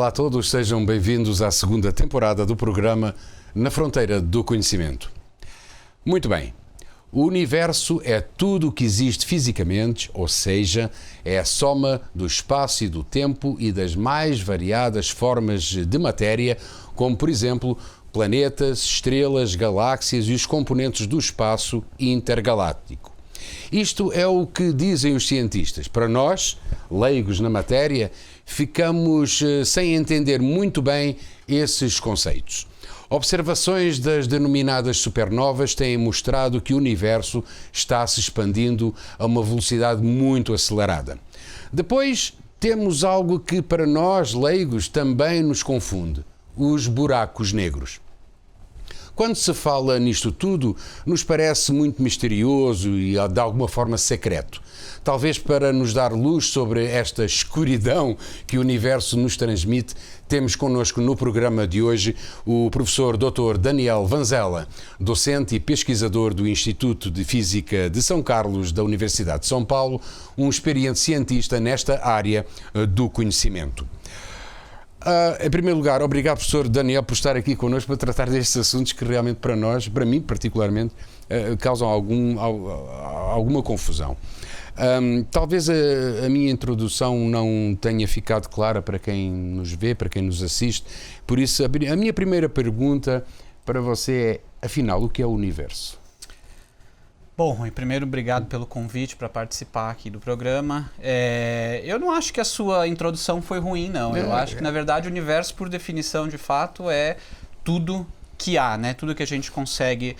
Olá a todos, sejam bem-vindos à segunda temporada do programa Na Fronteira do Conhecimento. Muito bem, o universo é tudo o que existe fisicamente, ou seja, é a soma do espaço e do tempo e das mais variadas formas de matéria, como por exemplo planetas, estrelas, galáxias e os componentes do espaço intergaláctico. Isto é o que dizem os cientistas. Para nós, leigos na matéria, ficamos sem entender muito bem esses conceitos. Observações das denominadas supernovas têm mostrado que o universo está se expandindo a uma velocidade muito acelerada. Depois, temos algo que para nós, leigos, também nos confunde: os buracos negros. Quando se fala nisto tudo, nos parece muito misterioso e de alguma forma secreto. Talvez para nos dar luz sobre esta escuridão que o universo nos transmite, temos connosco no programa de hoje o professor Dr. Daniel Vanzella, docente e pesquisador do Instituto de Física de São Carlos da Universidade de São Paulo, um experiente cientista nesta área do conhecimento. Em primeiro lugar, obrigado, professor Daniel, por estar aqui connosco para tratar destes assuntos que realmente para nós, para mim particularmente, causam alguma confusão. Talvez a minha introdução não tenha ficado clara para quem nos vê, para quem nos assiste, por isso a minha primeira pergunta para você é, afinal, o que é o universo? Bom, primeiro, obrigado pelo convite para participar aqui do programa. Eu não acho que a sua introdução foi ruim, não. Eu acho que, na verdade, o universo, por definição, de fato, é tudo que há, né? Tudo que a gente consegue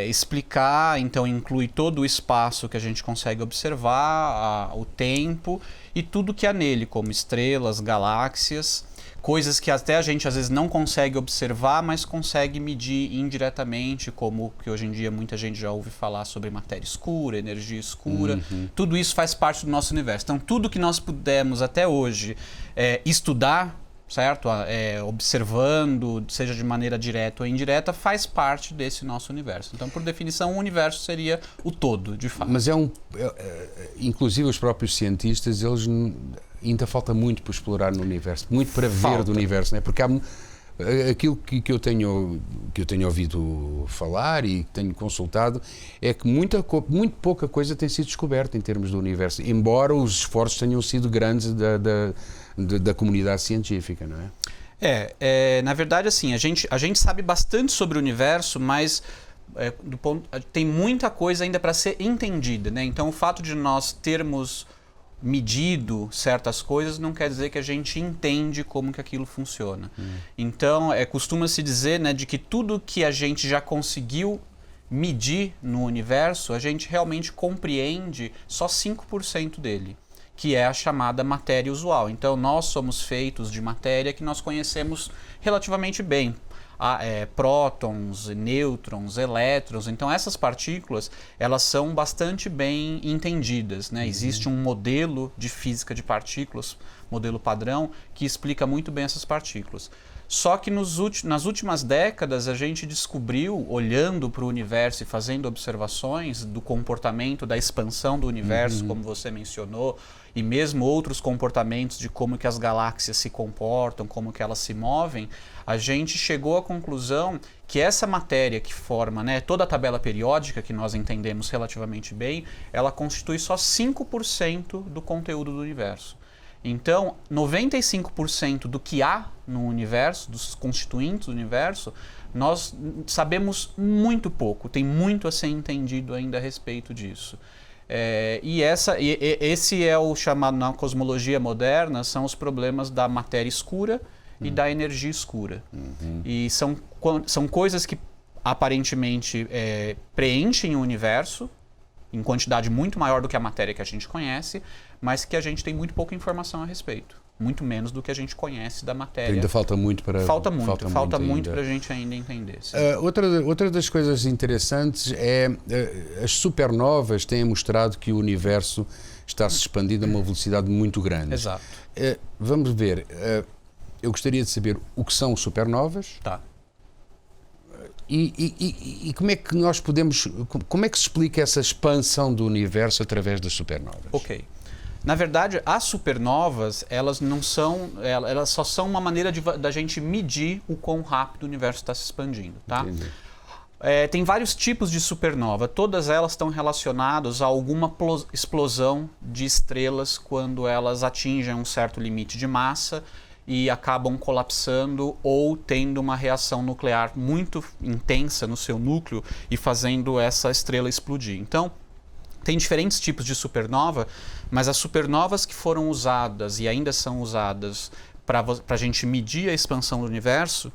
explicar, então inclui todo o espaço que a gente consegue observar, o tempo e tudo que há nele, como estrelas, galáxias, coisas que até a gente às vezes não consegue observar, mas consegue medir indiretamente, como que hoje em dia muita gente já ouve falar sobre matéria escura, energia escura. Tudo isso faz parte do nosso universo. Então, tudo que nós pudemos até hoje estudar, certo? Observando, seja de maneira direta ou indireta, faz parte desse nosso universo. Então, por definição, o universo seria o todo, de fato. Mas inclusive os próprios cientistas, eles ainda falta muito para explorar no universo, muito para ver do universo, né? Porque há aquilo que eu tenho ouvido falar e que tenho consultado é que muito pouca coisa tem sido descoberta em termos do universo, embora os esforços tenham sido grandes da comunidade científica, não é? Na verdade, assim, a gente sabe bastante sobre o universo, mas tem muita coisa ainda para ser entendida, né? Então, o fato de nós termos medido certas coisas não quer dizer que a gente entende como que aquilo funciona. Então, costuma-se dizer, né, de que tudo que a gente já conseguiu medir no universo, a gente realmente compreende só 5% dele, que é a chamada matéria usual. Então, nós somos feitos de matéria que nós conhecemos relativamente bem. Prótons, nêutrons, elétrons. Então, essas partículas, elas são bastante bem entendidas, né? Existe um modelo de física de partículas, modelo padrão, que explica muito bem essas partículas. Só que nas últimas décadas a gente descobriu, olhando para o universo e fazendo observações do comportamento, da expansão do universo, como você mencionou, e mesmo outros comportamentos de como que as galáxias se comportam, como que elas se movem, a gente chegou à conclusão que essa matéria que forma, né, toda a tabela periódica que nós entendemos relativamente bem, ela constitui só 5% do conteúdo do universo. Então, 95% do que há no universo, dos constituintes do universo, nós sabemos muito pouco, tem muito a ser entendido ainda a respeito disso. Esse é o chamado, na cosmologia moderna, são os problemas da matéria escura e da energia escura. E são coisas que aparentemente preenchem o universo em quantidade muito maior do que a matéria que a gente conhece, mas que a gente tem muito pouca informação a respeito. Muito menos do que a gente conhece da matéria. Ainda falta muito para... Falta muito para a gente ainda entender. Outra das coisas interessantes as supernovas têm mostrado que o universo está se expandindo a uma velocidade muito grande. Exato. Vamos ver. Eu gostaria de saber o que são supernovas. Tá. E como é que nós podemos... Como é que se explica essa expansão do universo através das supernovas? Ok. Na verdade, as supernovas, elas não são, elas só são uma maneira da gente medir o quão rápido o universo está se expandindo, tá? Tem vários tipos de supernova, todas elas estão relacionadas a alguma explosão de estrelas quando elas atingem um certo limite de massa e acabam colapsando ou tendo uma reação nuclear muito intensa no seu núcleo e fazendo essa estrela explodir. Então, tem diferentes tipos de supernova, mas as supernovas que foram usadas e ainda são usadas para a gente medir a expansão do universo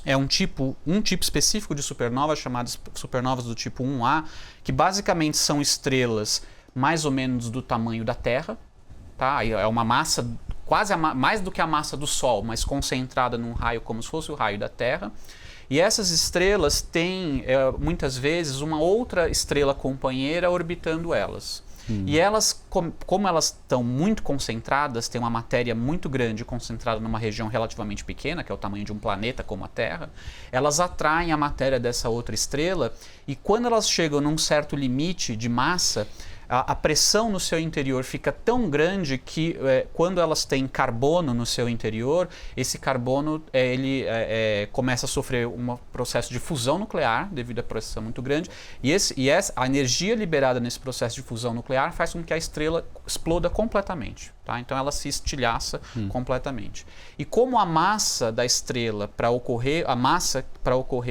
é um tipo específico de supernova, chamadas supernovas do tipo 1A, que basicamente são estrelas mais ou menos do tamanho da Terra, tá? É uma massa quase mais do que a massa do Sol, mas concentrada num raio como se fosse o raio da Terra. E essas estrelas têm, muitas vezes, uma outra estrela companheira orbitando elas. E elas, como elas estão muito concentradas, tem uma matéria muito grande concentrada numa região relativamente pequena, que é o tamanho de um planeta como a Terra, elas atraem a matéria dessa outra estrela e quando elas chegam num certo limite de massa, a pressão no seu interior fica tão grande que quando elas têm carbono no seu interior, esse carbono ele começa a sofrer um processo de fusão nuclear devido à pressão muito grande e a energia liberada nesse processo de fusão nuclear faz com que a estrela exploda completamente. Tá? Então ela se estilhaça completamente. E como a massa da estrela para ocorrer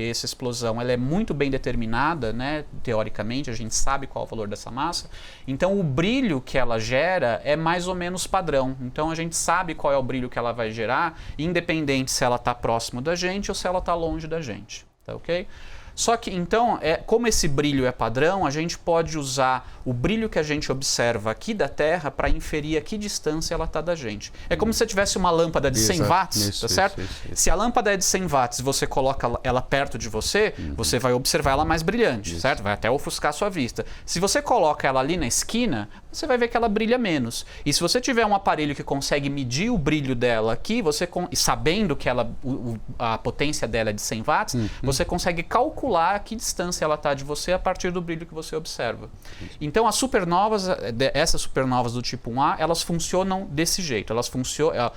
essa explosão, ela é muito bem determinada, né? Teoricamente a gente sabe qual é o valor dessa massa. Então o brilho que ela gera é mais ou menos padrão. Então a gente sabe qual é o brilho que ela vai gerar, independente se ela está próximo da gente ou se ela está longe da gente. Tá ok? Só que, então, como esse brilho é padrão, a gente pode usar o brilho que a gente observa aqui da Terra para inferir a que distância ela está da gente. É como se você tivesse uma lâmpada de 100 watts, tá certo? Isso. Se a lâmpada é de 100 watts e você coloca ela perto de você, você vai observar ela mais brilhante, certo? Vai até ofuscar a sua vista. Se você coloca ela ali na esquina, você vai ver que ela brilha menos. E se você tiver um aparelho que consegue medir o brilho dela aqui, sabendo que a potência dela é de 100 watts, você consegue calcular a que distância ela está de você a partir do brilho que você observa. Então as supernovas, essas supernovas do tipo 1A, elas funcionam desse jeito. Elas funcionam,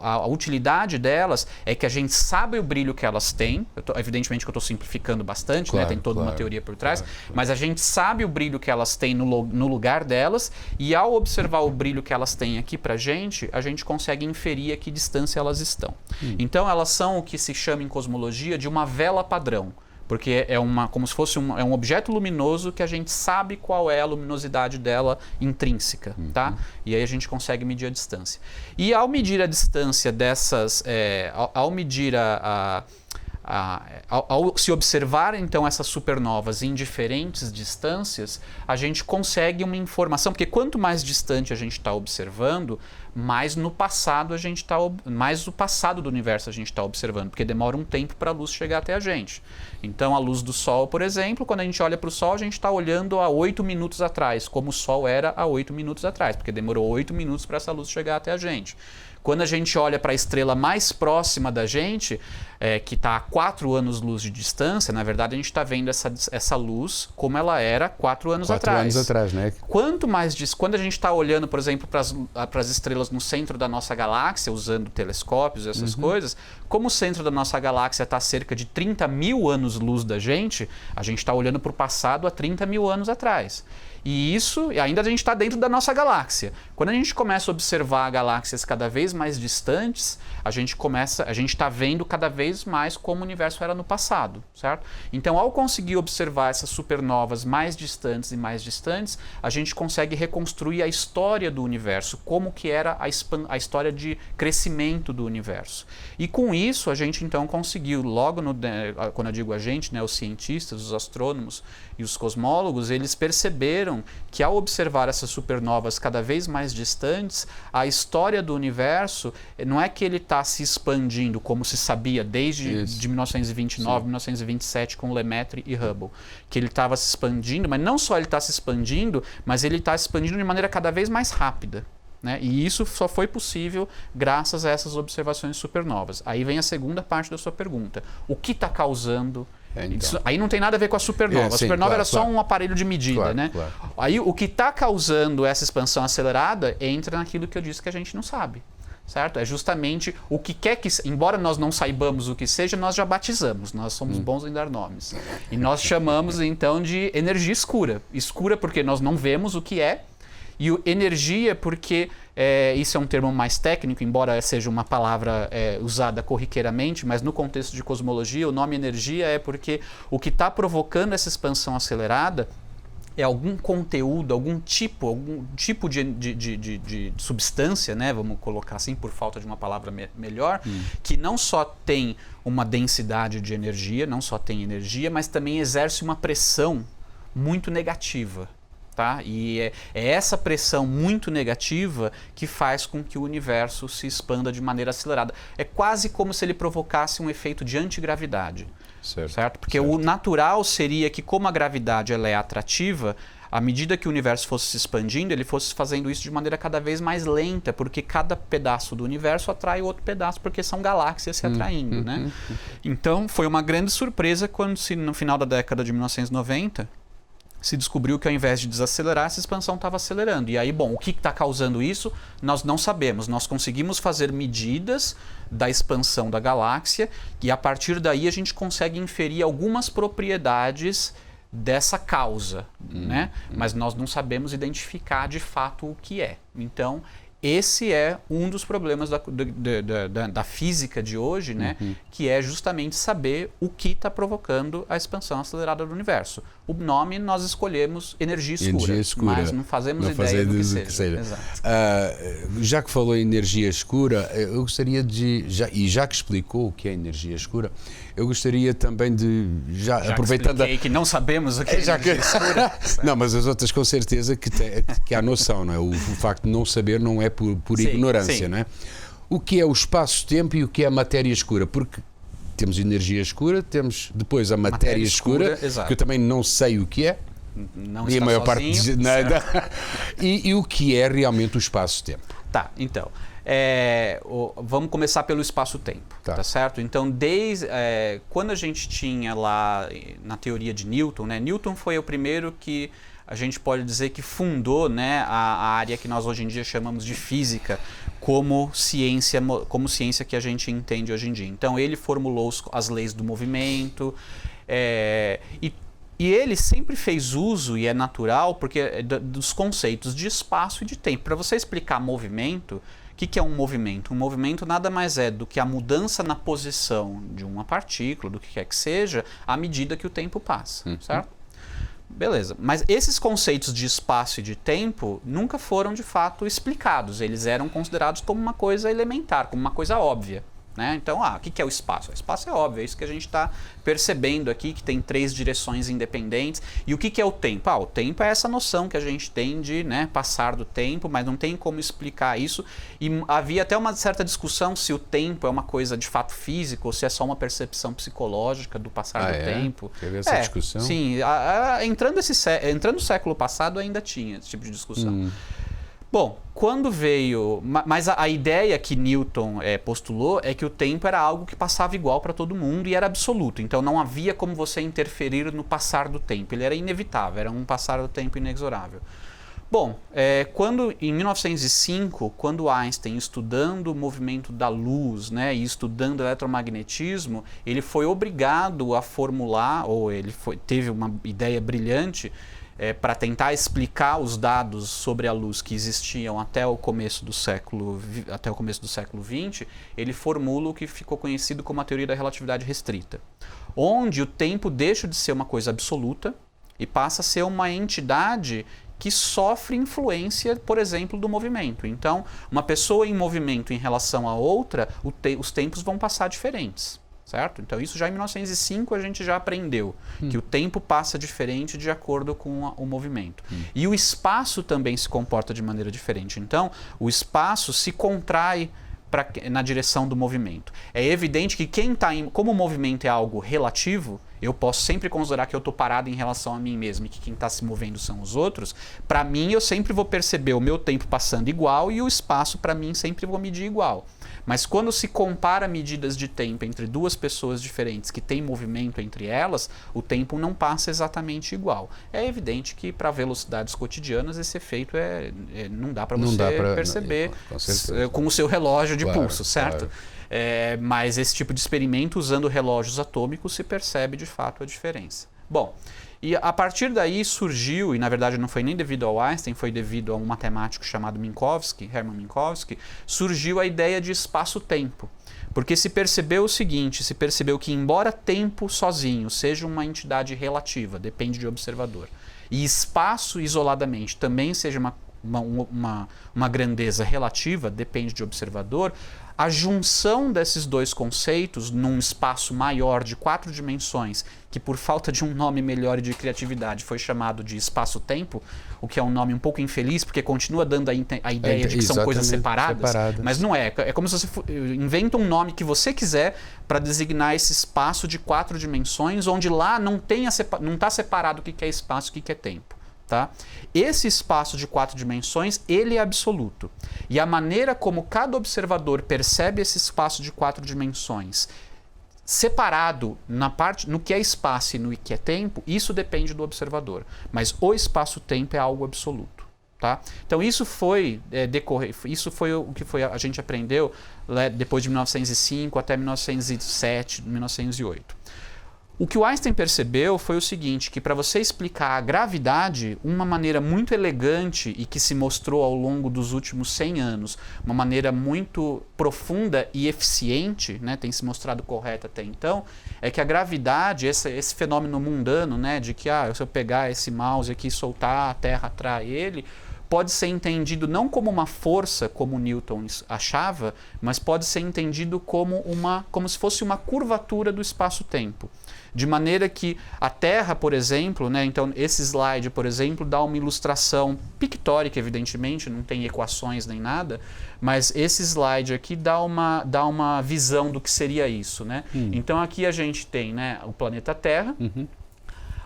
a utilidade delas é que a gente sabe o brilho que elas têm. Evidentemente que eu estou simplificando bastante, claro, né? Tem toda uma teoria por trás, mas a gente sabe o brilho que elas têm no lugar delas e ao observar o brilho que elas têm aqui pra gente, a gente consegue inferir a que distância elas estão. Então elas são o que se chama em cosmologia de uma vela padrão. Porque como se fosse um objeto luminoso que a gente sabe qual é a luminosidade dela intrínseca, tá? E aí a gente consegue medir a distância. E ao medir a distância dessas, ao se observar então essas supernovas em diferentes distâncias, a gente consegue uma informação, porque quanto mais distante a gente está observando, mais no passado mais o passado do universo a gente está observando, porque demora um tempo para a luz chegar até a gente. Então a luz do Sol, por exemplo, quando a gente olha para o Sol, a gente está olhando há 8 minutos atrás, como o Sol era há 8 minutos atrás, porque demorou 8 minutos para essa luz chegar até a gente. Quando a gente olha para a estrela mais próxima da gente, que está a 4 anos-luz de distância, na verdade a gente está vendo essa luz como ela era 4 anos atrás. 4 anos atrás, né? Quando a gente está olhando, por exemplo, para as estrelas no centro da nossa galáxia, usando telescópios e essas coisas, como o centro da nossa galáxia está a cerca de 30 mil anos-luz da gente, a gente está olhando para o passado há 30 mil anos atrás. E ainda a gente está dentro da nossa galáxia. Quando a gente começa a observar galáxias cada vez mais distantes, a gente está vendo cada vez mais como o universo era no passado, certo? Então, ao conseguir observar essas supernovas mais distantes e mais distantes, a gente consegue reconstruir a história do universo, como que era a história de crescimento do universo. E com isso, a gente então conseguiu, quando eu digo a gente, né, os cientistas, os astrônomos e os cosmólogos, eles perceberam que ao observar essas supernovas cada vez mais distantes, a história do universo não é que ele está se expandindo, como se sabia desde de 1929, 1927 com Lemaitre e Hubble, que ele estava se expandindo, mas não só ele está se expandindo, mas ele está se expandindo de maneira cada vez mais rápida. Né? E isso só foi possível graças a essas observações supernovas. Aí vem a segunda parte da sua pergunta. O que está causando Então. Aí não tem nada a ver com a supernova. A supernova era só um aparelho de medida, né? Claro. Aí o que está causando essa expansão acelerada entra naquilo que eu disse que a gente não sabe. Certo? É justamente o que quer que... Embora nós não saibamos o que seja, nós já batizamos. Nós somos bons em dar nomes. E nós chamamos, então, de energia escura. Escura porque nós não vemos o que é. E energia porque... isso é um termo mais técnico, embora seja uma palavra usada corriqueiramente, mas no contexto de cosmologia, o nome energia é porque o que está provocando essa expansão acelerada é algum conteúdo, algum tipo de substância, né? Vamos colocar assim, por falta de uma palavra melhor, que não só tem uma densidade de energia, não só tem energia, mas também exerce uma pressão muito negativa. Tá? E é essa pressão muito negativa que faz com que o universo se expanda de maneira acelerada. É quase como se ele provocasse um efeito de antigravidade. Certo? Porque o natural seria que, como a gravidade ela é atrativa, à medida que o universo fosse se expandindo, ele fosse fazendo isso de maneira cada vez mais lenta, porque cada pedaço do universo atrai outro pedaço, porque são galáxias se atraindo. Né? Então, foi uma grande surpresa quando, no final da década de 1990... se descobriu que ao invés de desacelerar, essa expansão estava acelerando. E aí, bom, o que está causando isso? Nós não sabemos. Nós conseguimos fazer medidas da expansão da galáxia e a partir daí a gente consegue inferir algumas propriedades dessa causa, né? Mas nós não sabemos identificar de fato o que é. Então, esse é um dos problemas da física de hoje, né? Que é justamente saber o que está provocando a expansão acelerada do universo. O nome nós escolhemos energia escura, mas não fazemos ideia do que seja. Exato. Já que falou em energia escura, eu gostaria de, já que explicou o que é energia escura, eu gostaria também de, aproveitando... que não sabemos o que é energia escura. Não, mas as outras com certeza que há noção, não é? O facto de não saber não é por ignorância, não é? O que é o espaço-tempo e o que é a matéria escura? Porque temos energia escura, temos depois a matéria escura que eu também não sei o que é. Não e está a maior sozinho, parte nada. E o que é realmente o espaço-tempo? Tá, então... vamos começar pelo espaço-tempo, tá certo? Então, quando a gente tinha lá na teoria de Newton, né? Newton foi o primeiro que a gente pode dizer que fundou, né, a área que nós hoje em dia chamamos de física como ciência que a gente entende hoje em dia. Então, ele formulou as leis do movimento e ele sempre fez uso, e é natural, porque dos conceitos de espaço e de tempo. Para você explicar movimento, o que é um movimento? Um movimento nada mais é do que a mudança na posição de uma partícula, do que quer que seja, à medida que o tempo passa, certo? Beleza, mas esses conceitos de espaço e de tempo nunca foram de fato explicados. Eles eram considerados como uma coisa elementar, como uma coisa óbvia. Né? Então, o que é o espaço? O espaço é óbvio, é isso que a gente está percebendo aqui, que tem 3 direções independentes. E o que é o tempo? O tempo é essa noção que a gente tem de, né, passar do tempo, mas não tem como explicar isso. E havia até uma certa discussão se o tempo é uma coisa de fato física ou se é só uma percepção psicológica do passar do tempo. Teve essa discussão? Sim, entrando no século passado ainda tinha esse tipo de discussão. Bom, quando veio... Mas a ideia que Newton postulou é que o tempo era algo que passava igual para todo mundo e era absoluto. Então não havia como você interferir no passar do tempo. Ele era inevitável, era um passar do tempo inexorável. Bom, em 1905, quando Einstein, estudando o movimento da luz, né, e estudando o eletromagnetismo, ele foi obrigado a formular, ou teve uma ideia brilhante, para tentar explicar os dados sobre a luz que existiam até o começo do século XX, ele formula o que ficou conhecido como a teoria da relatividade restrita, onde o tempo deixa de ser uma coisa absoluta e passa a ser uma entidade que sofre influência, por exemplo, do movimento. Então, uma pessoa em movimento em relação a outra, os tempos vão passar diferentes. Certo? Então, isso já em 1905 a gente já aprendeu que o tempo passa diferente de acordo com o movimento. E o espaço também se comporta de maneira diferente. Então, o espaço se contrai na direção do movimento. É evidente que como o movimento é algo relativo, eu posso sempre considerar que eu estou parado em relação a mim mesmo e que quem está se movendo são os outros. Para mim, eu sempre vou perceber o meu tempo passando igual e o espaço, para mim, sempre vou medir igual. Mas quando se compara medidas de tempo entre duas pessoas diferentes que têm movimento entre elas, o tempo não passa exatamente igual. É evidente que para velocidades cotidianas esse efeito não dá para você perceber com o seu relógio de pulso, certo? Claro. Mas esse tipo de experimento usando relógios atômicos se percebe de fato a diferença. Bom, e a partir daí surgiu, e na verdade não foi nem devido ao Einstein, foi devido a um matemático chamado Minkowski, Hermann Minkowski, surgiu a ideia de espaço-tempo. Porque se percebeu o seguinte, se percebeu que embora tempo sozinho seja uma entidade relativa, depende de observador, e espaço isoladamente também seja uma grandeza relativa, depende de observador, a junção desses dois conceitos num espaço maior de 4 dimensões, que por falta de um nome melhor e de criatividade foi chamado de espaço-tempo, o que é um nome um pouco infeliz, porque continua dando a ideia de que são coisas separadas, mas não é. É como se você inventa um nome que você quiser para designar esse espaço de 4 dimensões, onde lá não está separado o que é espaço e o que é tempo. Tá? Esse espaço de 4 dimensões, ele é absoluto. E a maneira como cada observador percebe esse espaço de 4 dimensões separado no que é espaço e no que é tempo, isso depende do observador. Mas o espaço-tempo é algo absoluto. Tá? Então isso foi o que a gente aprendeu depois de 1905 até 1907, 1908. O que o Einstein percebeu foi o seguinte, que para você explicar a gravidade, uma maneira muito elegante e que se mostrou ao longo dos últimos 100 anos, uma maneira muito profunda e eficiente, né, tem se mostrado correta até então, é que a gravidade, esse fenômeno mundano, né, de que se eu pegar esse mouse aqui e soltar, a Terra atrai ele, pode ser entendido não como uma força, como Newton achava, mas pode ser entendido como se fosse uma curvatura do espaço-tempo. De maneira que a Terra, por exemplo, né, então esse slide, por exemplo, dá uma ilustração pictórica, evidentemente, não tem equações nem nada, mas esse slide aqui dá uma visão do que seria isso. Né? Então aqui a gente tem, né, o planeta Terra,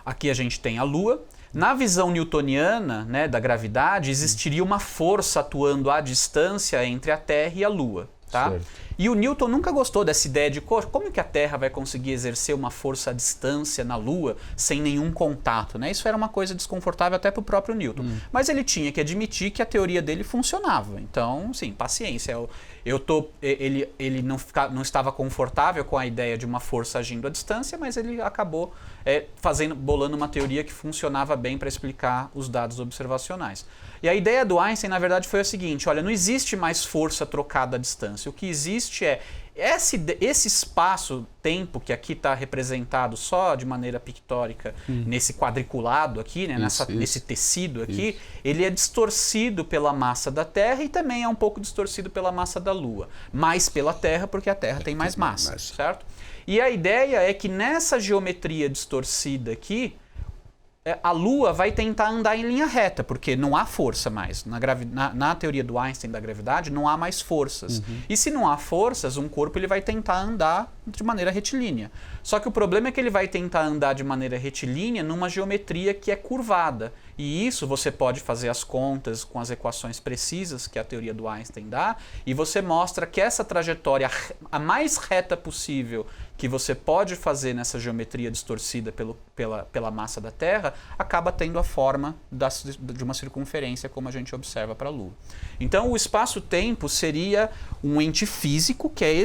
aqui a gente tem a Lua. Na visão newtoniana, né, da gravidade, existiria uma força atuando à distância entre a Terra e a Lua. Tá? E o Newton nunca gostou dessa ideia de como que a Terra vai conseguir exercer uma força à distância na Lua sem nenhum contato. Né? Isso era uma coisa desconfortável até para o próprio Newton. Mas ele tinha que admitir que a teoria dele funcionava. Então, sim, paciência. Ele não estava confortável com a ideia de uma força agindo à distância, mas ele acabou bolando uma teoria que funcionava bem para explicar os dados observacionais. E a ideia do Einstein, na verdade, foi a seguinte: olha, não existe mais força trocada à distância. O que existe é esse espaço-tempo que aqui está representado só de maneira pictórica nesse quadriculado aqui, né, nesse tecido aqui, ele é distorcido pela massa da Terra e também é um pouco distorcido pela massa da Lua. Mais pela Terra, porque a Terra tem mais massa, certo? E a ideia é que nessa geometria distorcida aqui, a Lua vai tentar andar em linha reta, porque não há força mais. Na teoria do Einstein da gravidade, não há mais forças. E se não há forças, um corpo ele vai tentar andar de maneira retilínea. Só que o problema é que ele vai tentar andar de maneira retilínea numa geometria que é curvada. E isso você pode fazer as contas com as equações precisas que a teoria do Einstein dá, e você mostra que essa trajetória, a mais reta possível que você pode fazer nessa geometria distorcida pela massa da Terra, acaba tendo a forma de uma circunferência, como a gente observa para a Lua. Então o espaço-tempo seria um ente físico, que é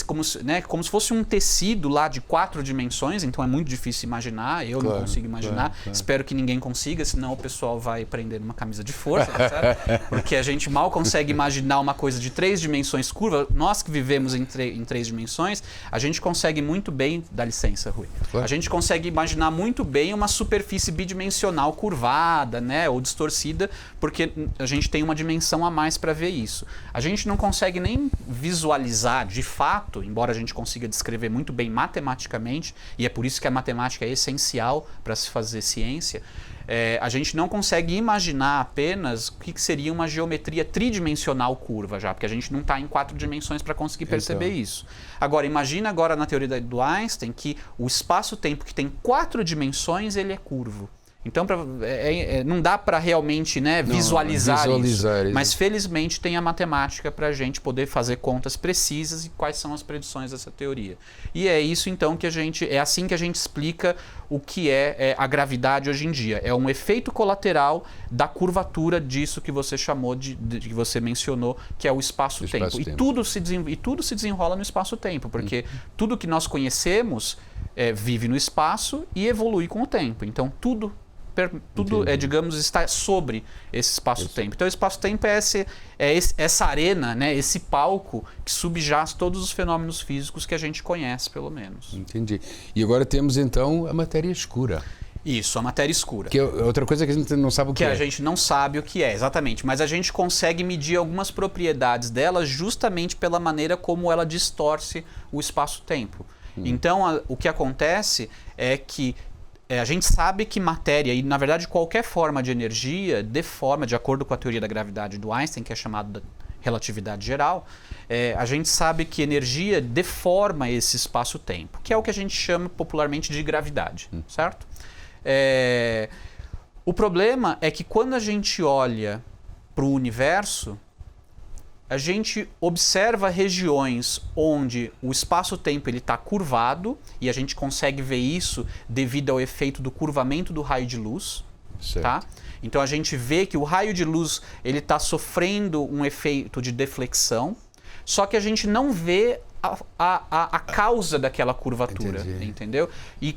como se fosse um tecido lá de 4 dimensões, então é muito difícil imaginar, eu não consigo imaginar, espero que ninguém consiga, senão o pessoal vai prender uma camisa de força, sabe? Porque a gente mal consegue imaginar uma coisa de 3 dimensões curva, nós que vivemos em 3 dimensões, a gente consegue muito bem, dá licença, Rui, a gente consegue imaginar muito bem uma superfície bidimensional curvada, né, ou distorcida, porque a gente tem uma dimensão a mais para ver isso. A gente não consegue nem visualizar de fato, embora a gente consiga descrever muito bem matematicamente, e é por isso que a matemática é essencial para se fazer ciência, a gente não consegue imaginar apenas o que seria uma geometria tridimensional curva já, porque a gente não está em 4 dimensões para conseguir perceber isso. Agora, imagina agora na teoria do Einstein que o espaço-tempo que tem 4 dimensões, ele é curvo. Então, não dá para realmente, né, visualizar isso. Mas, felizmente, tem a matemática para a gente poder fazer contas precisas e quais são as predições dessa teoria. E é isso, então, é assim que a gente explica o que é a gravidade hoje em dia. É um efeito colateral da curvatura disso que você chamou, que você mencionou, que é o espaço-tempo. E tudo se desenrola no espaço-tempo, porque tudo que nós conhecemos vive no espaço e evolui com o tempo. Então, tudo digamos, está sobre esse espaço-tempo. Então, o espaço-tempo é essa arena, né, esse palco que subjaz todos os fenômenos físicos que a gente conhece, pelo menos. Entendi. E agora temos, então, a matéria escura. Isso, a matéria escura. Que é outra coisa que a gente não sabe o que é. Que a gente não sabe o que é, exatamente. Mas a gente consegue medir algumas propriedades dela justamente pela maneira como ela distorce o espaço-tempo. Então, o que acontece é que a gente sabe que matéria, e na verdade qualquer forma de energia, deforma, de acordo com a teoria da gravidade do Einstein, que é chamada de relatividade geral, a gente sabe que energia deforma esse espaço-tempo, que é o que a gente chama popularmente de gravidade, certo? O problema é que quando a gente olha para o universo, a gente observa regiões onde o espaço-tempo está curvado, e a gente consegue ver isso devido ao efeito do curvamento do raio de luz. Tá? Então a gente vê que o raio de luz está sofrendo um efeito de deflexão, só que a gente não vê a causa daquela curvatura. Entendi. Entendeu? E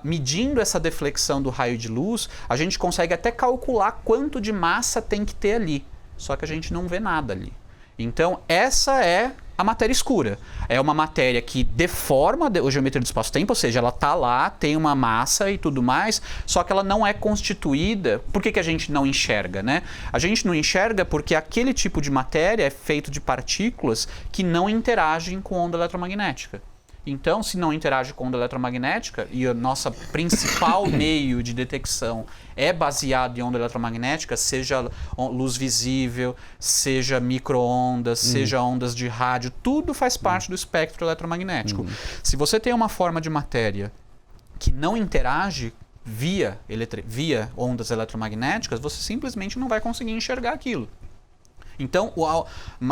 medindo essa deflexão do raio de luz, a gente consegue até calcular quanto de massa tem que ter ali. Só que a gente não vê nada ali. Então, essa é a matéria escura. É uma matéria que deforma a geometria do espaço-tempo, ou seja, ela está lá, tem uma massa e tudo mais, só que ela não é constituída. Por que a gente não enxerga, né? A gente não enxerga porque aquele tipo de matéria é feito de partículas que não interagem com onda eletromagnética. Então, se não interage com onda eletromagnética, e o nosso principal meio de detecção é baseado em onda eletromagnética, seja luz visível, seja micro-ondas, seja ondas de rádio, tudo faz parte do espectro eletromagnético. Se você tem uma forma de matéria que não interage via ondas eletromagnéticas, você simplesmente não vai conseguir enxergar aquilo. Então,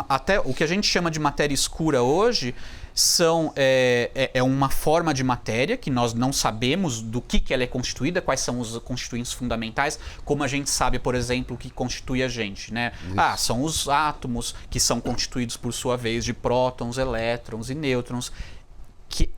até o que a gente chama de matéria escura hoje é uma forma de matéria que nós não sabemos do que ela é constituída, quais são os constituintes fundamentais, como a gente sabe, por exemplo, o que constitui a gente, né? São os átomos, que são constituídos, por sua vez, de prótons, elétrons e nêutrons. Que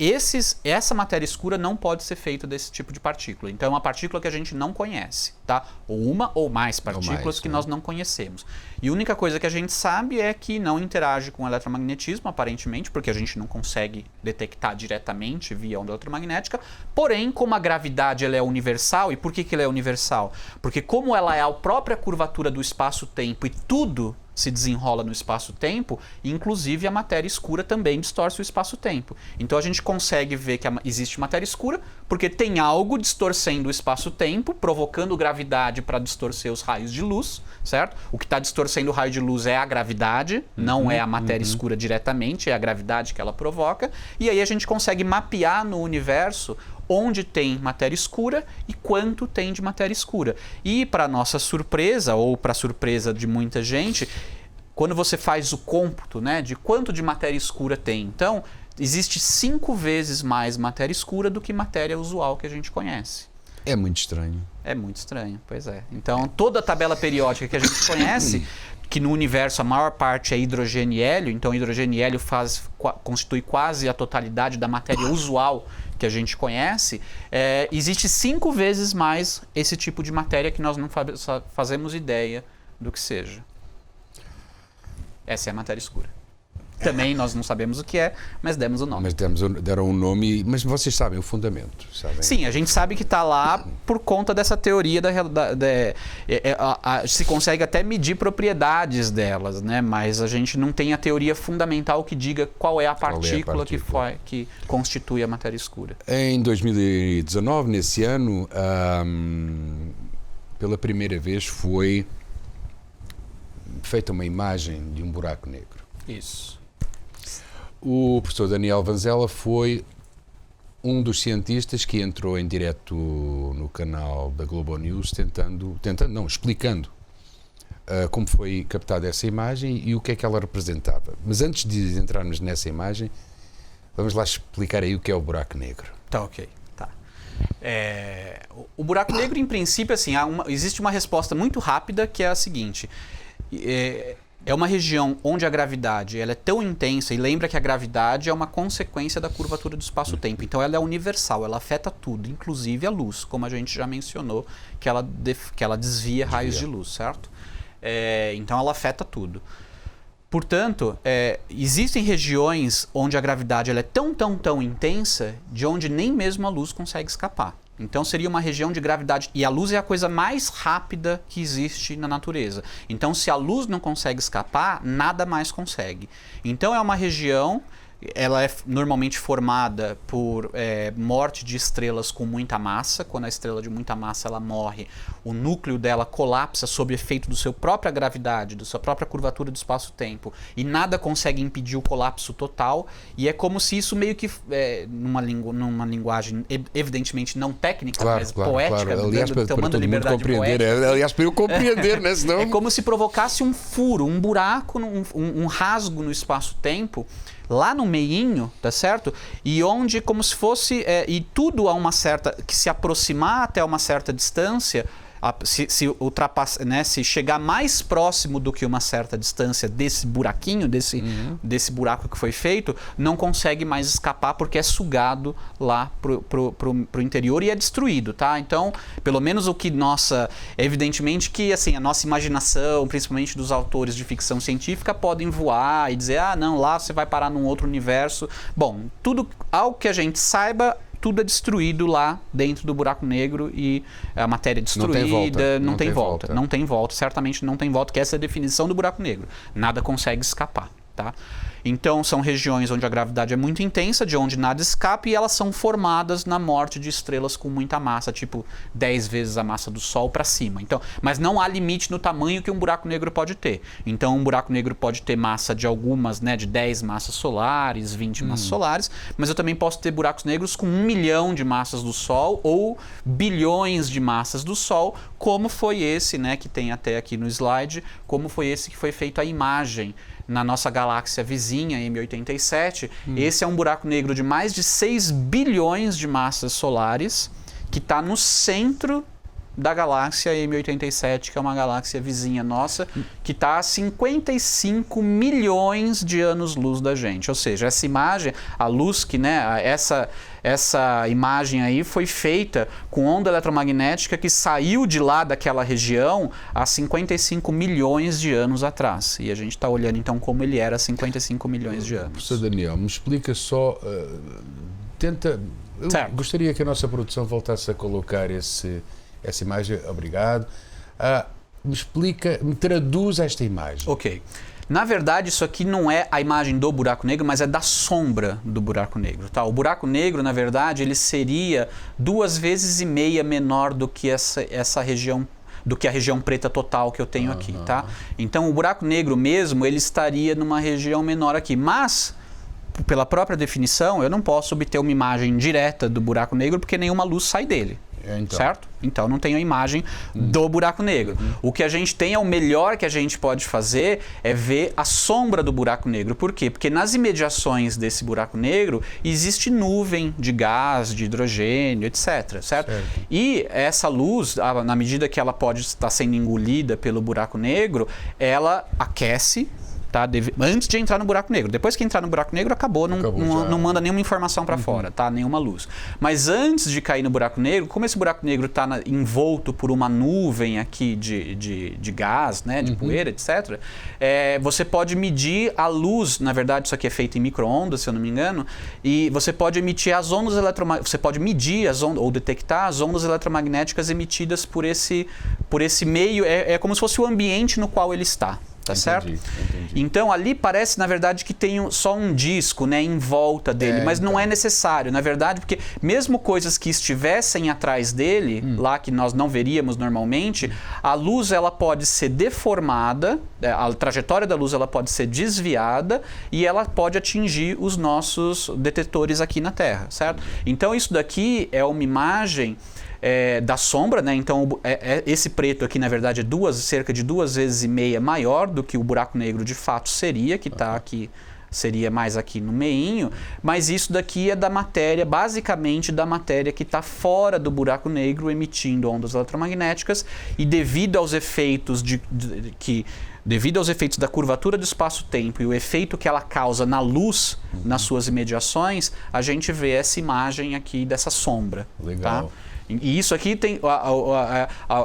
essa matéria escura não pode ser feita desse tipo de partícula. Então é uma partícula que a gente não conhece, tá? Ou uma ou mais partículas que nós não conhecemos. E a única coisa que a gente sabe é que não interage com o eletromagnetismo, aparentemente, porque a gente não consegue detectar diretamente via onda eletromagnética. Porém, como a gravidade ela é universal, e por que ela é universal? Porque como ela é a própria curvatura do espaço-tempo e tudo se desenrola no espaço-tempo, inclusive a matéria escura também distorce o espaço-tempo. Então a gente consegue ver que existe matéria escura porque tem algo distorcendo o espaço-tempo, provocando gravidade para distorcer os raios de luz, certo? O que está distorcendo o raio de luz é a gravidade, não é a matéria escura diretamente, é a gravidade que ela provoca. E aí a gente consegue mapear no universo onde tem matéria escura e quanto tem de matéria escura. E para nossa surpresa, ou para surpresa de muita gente, quando você faz o cômputo, né, de quanto de matéria escura tem, então existe 5 vezes mais matéria escura do que matéria usual que a gente conhece. É muito estranho. É muito estranho, pois é. Então toda a tabela periódica que a gente conhece, que no universo a maior parte é hidrogênio e hélio, então hidrogênio e hélio constitui quase a totalidade da matéria usual que a gente conhece, existe 5 vezes mais esse tipo de matéria que nós não fazemos ideia do que seja. Essa é a matéria escura. Também nós não sabemos o que é, mas demos o nome. Mas deram um nome, mas vocês sabem o fundamento, sabem? Sim, a gente sabe que está lá por conta dessa teoria se consegue até medir propriedades delas, né? Mas a gente não tem a teoria fundamental que diga qual é a partícula, que constitui a matéria escura. Em 2019, nesse ano, pela primeira vez foi feita uma imagem de um buraco negro. Isso. O professor Daniel Vanzella foi um dos cientistas que entrou em direto no canal da Globo News explicando como foi captada essa imagem e o que é que ela representava. Mas antes de entrarmos nessa imagem, vamos lá explicar aí o que é o buraco negro. Tá, ok. Tá. O buraco negro, em princípio, assim, existe uma resposta muito rápida que é a seguinte. É uma região onde a gravidade ela é tão intensa, e lembra que a gravidade é uma consequência da curvatura do espaço-tempo. Então ela é universal, ela afeta tudo, inclusive a luz, como a gente já mencionou, que ela desvia raios de luz, certo? Então ela afeta tudo. Portanto, existem regiões onde a gravidade ela é tão intensa, de onde nem mesmo a luz consegue escapar. Então seria uma região de gravidade, e a luz é a coisa mais rápida que existe na natureza. Então se a luz não consegue escapar, nada mais consegue. Então é uma região, ela é normalmente formada por morte de estrelas com muita massa. Quando a estrela de muita massa ela morre, o núcleo dela colapsa sob efeito da sua própria gravidade, da sua própria curvatura do espaço-tempo, e nada consegue impedir o colapso total. E é como se isso meio que, numa linguagem evidentemente não técnica, mas poética, aliás, tomando liberdade poética. Aliás, para eu compreender, né? Senão... É como se provocasse um furo, um buraco, um rasgo no espaço-tempo, lá no meinho, tá certo? E onde, como se fosse, e tudo a uma certa, que se aproximar até uma certa distância, se ultrapassar, né, se chegar mais próximo do que uma certa distância desse buraquinho, desse buraco que foi feito, não consegue mais escapar porque é sugado lá pro interior e é destruído, tá? Então, pelo menos evidentemente que assim, a nossa imaginação, principalmente dos autores de ficção científica, podem voar e dizer, não, lá você vai parar num outro universo. Bom, ao que a gente saiba, tudo é destruído lá dentro do buraco negro e a matéria é destruída, não tem volta. Não tem volta, certamente não tem volta, que essa é a definição do buraco negro. Nada consegue escapar, tá? Então são regiões onde a gravidade é muito intensa, de onde nada escapa, e elas são formadas na morte de estrelas com muita massa, tipo 10 vezes a massa do Sol para cima. Então, mas não há limite no tamanho que um buraco negro pode ter. Então um buraco negro pode ter massa de algumas, né, de 10 massas solares, 20 massas solares, mas eu também posso ter buracos negros com 1 milhão de massas do Sol ou bilhões de massas do Sol, como foi esse, né, que tem até aqui no slide, como foi esse que foi feito a imagem na nossa galáxia vizinha, M87. Esse é um buraco negro de mais de 6 bilhões de massas solares, que está no centro da galáxia M87, que é uma galáxia vizinha nossa, que está a 55 milhões de anos-luz da gente. Ou seja, essa imagem, a luz que, né, essa imagem aí foi feita com onda eletromagnética que saiu de lá daquela região há 55 milhões de anos atrás. E a gente está olhando então como ele era há 55 milhões de anos. Professor Daniel, me explica só, gostaria que a nossa produção voltasse a colocar essa imagem, obrigado. Me traduz esta imagem. Ok. Na verdade, isso aqui não é a imagem do buraco negro, mas é da sombra do buraco negro, tá? O buraco negro, na verdade, ele seria 2,5 vezes menor do que essa região, do que a região preta total que eu tenho aqui, tá? Então, o buraco negro mesmo, ele estaria numa região menor aqui, mas pela própria definição, eu não posso obter uma imagem direta do buraco negro porque nenhuma luz sai dele. Certo? Então não tem a imagem do buraco negro. O que a gente tem, o melhor que a gente pode fazer é ver a sombra do buraco negro. Por quê? Porque nas imediações desse buraco negro existe nuvem de gás, de hidrogênio, etc. Certo? E essa luz, na medida que ela pode estar sendo engolida pelo buraco negro, ela aquece, tá? Antes de entrar no buraco negro. Depois que entrar no buraco negro, acabou, não manda nenhuma informação para fora, tá? Nenhuma luz. Mas antes de cair no buraco negro, como esse buraco negro está envolto por uma nuvem aqui de gás, né? De poeira, etc., você pode medir a luz. Na verdade, isso aqui é feito em micro-ondas, se eu não me engano, e você pode emitir as ondas eletromagnéticas, você pode medir ou detectar as ondas eletromagnéticas emitidas por esse meio. É como se fosse o ambiente no qual ele está. tá certo? Entendi. Então ali parece, na verdade, que tem só um disco, né, em volta dele, mas não é necessário, na verdade, porque mesmo coisas que estivessem atrás dele, lá que nós não veríamos normalmente, a luz ela pode ser deformada, a trajetória da luz ela pode ser desviada e ela pode atingir os nossos detetores aqui na Terra, certo? Então isso daqui é uma imagem da sombra, né? Então esse preto aqui na verdade é cerca de 2,5 vezes maior do que o buraco negro de fato seria, que está aqui, seria mais aqui no meinho, mas isso daqui é da matéria, basicamente da matéria que está fora do buraco negro emitindo ondas eletromagnéticas e devido aos efeitos devido aos efeitos da curvatura do espaço-tempo e o efeito que ela causa na luz, nas suas imediações, a gente vê essa imagem aqui dessa sombra. Legal. Tá? E isso aqui tem...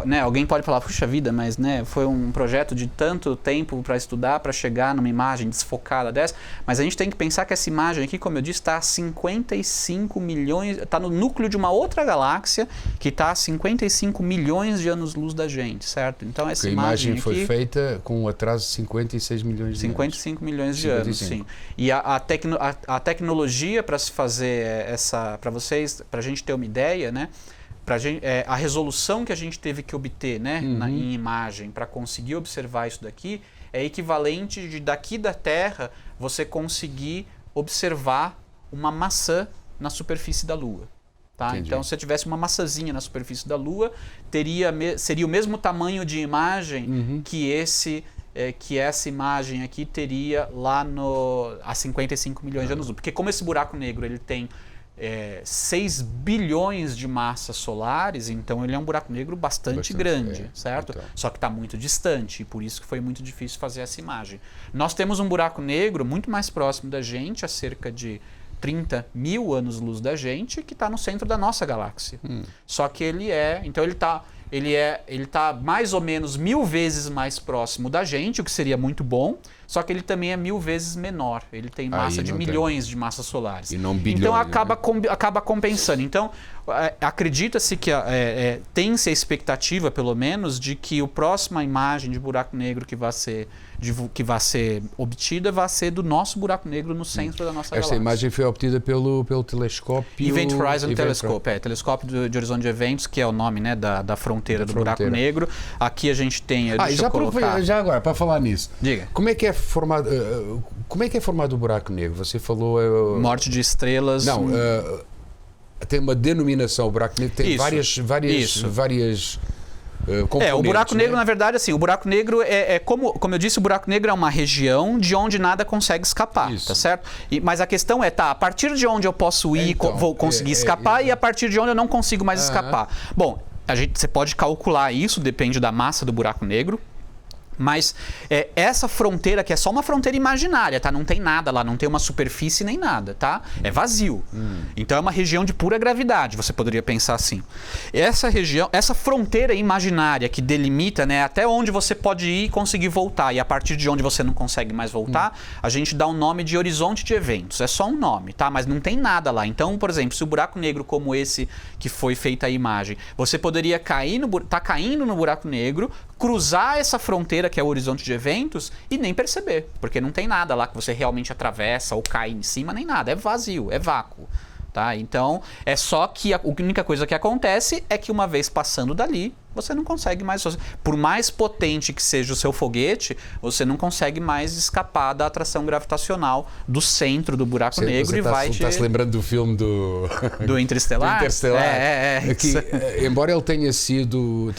né, alguém pode falar, puxa vida, mas né, foi um projeto de tanto tempo para estudar, para chegar numa imagem desfocada dessa. Mas a gente tem que pensar que essa imagem aqui, como eu disse, está a 55 milhões... Está no núcleo de uma outra galáxia que está a 55 milhões de anos-luz da gente, certo? Então essa imagem aqui... foi feita com um atraso de 56 milhões de 55 anos. milhões de 55 anos, sim. E a tecnologia para se fazer essa... Para vocês, para a gente ter uma ideia, né? A resolução que a gente teve que obter, né, em imagem para conseguir observar isso daqui é equivalente de daqui da Terra você conseguir observar uma maçã na superfície da Lua. Tá? Então, se você tivesse uma maçãzinha na superfície da Lua, seria o mesmo tamanho de imagem que essa imagem aqui teria lá a 55 milhões de anos-luz. Porque como esse buraco negro ele tem 6 bilhões de massas solares, então ele é um buraco negro bastante grande, certo? Então. Só que está muito distante, e por isso que foi muito difícil fazer essa imagem. Nós temos um buraco negro muito mais próximo da gente, a cerca de 30 mil anos-luz da gente, que está no centro da nossa galáxia. Só que ele está mais ou menos 1000 vezes mais próximo da gente, o que seria muito bom, só que ele também é 1000 vezes menor. Ele tem massa de milhões de massas solares. E não bilhões. Então acaba compensando. Então acredita-se que tem-se a expectativa, pelo menos, de que a próxima imagem de buraco negro que vai ser obtida vai ser do nosso buraco negro no centro da nossa galáxia. Esta imagem foi obtida pelo telescópio... Event Horizon Telescope, telescópio de horizonte de eventos, que é o nome, né, da fronteira do buraco negro. Aqui a gente tem... Já agora, para falar nisso, diga. Como é que é formado o buraco negro? Você falou... Morte de estrelas... Não, tem uma denominação, o buraco negro tem várias o buraco negro, na verdade, assim, o buraco negro como eu disse, o buraco negro é uma região de onde nada consegue escapar, tá certo? Mas a questão a partir de onde eu posso ir, vou conseguir escapar, e a partir de onde eu não consigo mais escapar. Bom, você pode calcular isso, depende da massa do buraco negro. Mas essa fronteira que é só uma fronteira imaginária, tá? Não tem nada lá, não tem uma superfície nem nada, tá? É vazio. Então é uma região de pura gravidade, você poderia pensar assim. Essa fronteira imaginária que delimita, né, até onde você pode ir e conseguir voltar, e a partir de onde você não consegue mais voltar, a gente dá um nome de horizonte de eventos. É só um nome, tá? Mas não tem nada lá. Então, por exemplo, se o buraco negro como esse que foi feita a imagem, você poderia tá caindo no buraco negro, cruzar essa fronteira que é o horizonte de eventos e nem perceber, porque não tem nada lá que você realmente atravessa ou cai em cima, nem nada, é vazio, é vácuo. Tá? Então, é só que a única coisa que acontece é que uma vez passando dali, você não consegue mais... Por mais potente que seja o seu foguete, você não consegue mais escapar da atração gravitacional do centro do buraco negro e vai te... Você está se lembrando do filme do Interestelar? Do Interestelar. Que, embora ele tenha sido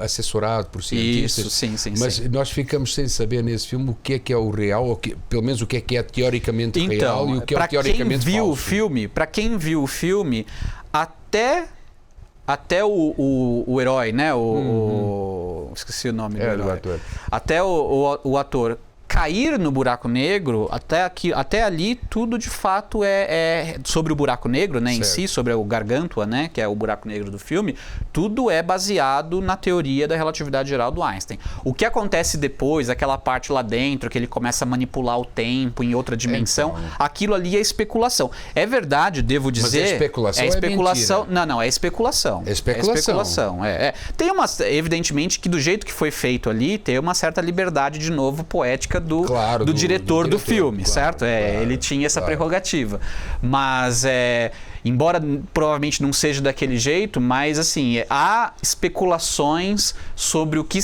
assessorado por cientistas, isso, sim, mas nós ficamos sem saber nesse filme o que é o real, ou pelo menos o que é teoricamente real e o que é teoricamente falso. Para quem viu o filme, até o herói, né? Esqueci o nome do herói. Do ator. Até o ator cair no buraco negro, até ali, tudo de fato é sobre o buraco negro, né, em si, sobre o Gargantua, né, que é o buraco negro do filme, tudo é baseado na teoria da relatividade geral do Einstein. O que acontece depois, aquela parte lá dentro, que ele começa a manipular o tempo em outra dimensão, aquilo ali é especulação. É verdade, devo dizer... Mas é especulação, é especulação. Mentira. Não, é especulação. É especulação. É especulação, Tem evidentemente que do jeito que foi feito ali, tem uma certa liberdade, de novo, poética do diretor do filme, certo? Ele tinha essa prerrogativa. Mas, embora provavelmente não seja daquele jeito, mas assim, há especulações sobre o que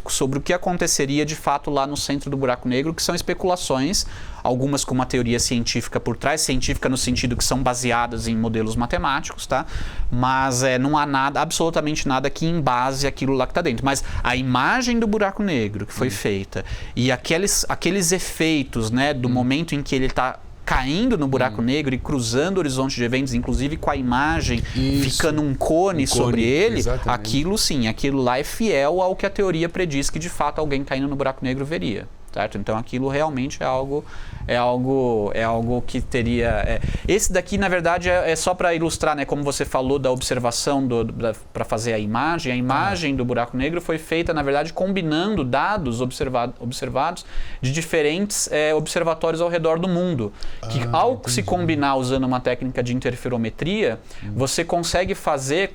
sobre o que aconteceria de fato lá no centro do buraco negro, que são especulações, algumas com uma teoria científica por trás, científica no sentido que são baseadas em modelos matemáticos, tá? Mas não há nada, absolutamente nada que embase aquilo lá que está dentro. Mas a imagem do buraco negro que foi feita e aqueles efeitos, né, do momento em que ele está caindo no buraco negro e cruzando o horizonte de eventos, inclusive com a imagem ficando um cone sobre ele, aquilo sim, aquilo lá é fiel ao que a teoria prediz que de fato alguém caindo no buraco negro veria. Certo? Então aquilo realmente é algo que teria... Esse daqui, na verdade, é só para ilustrar, né, como você falou da observação para fazer a imagem do buraco negro foi feita, na verdade, combinando dados observados de diferentes observatórios ao redor do mundo. Que ao se combinar usando uma técnica de interferometria, você consegue fazer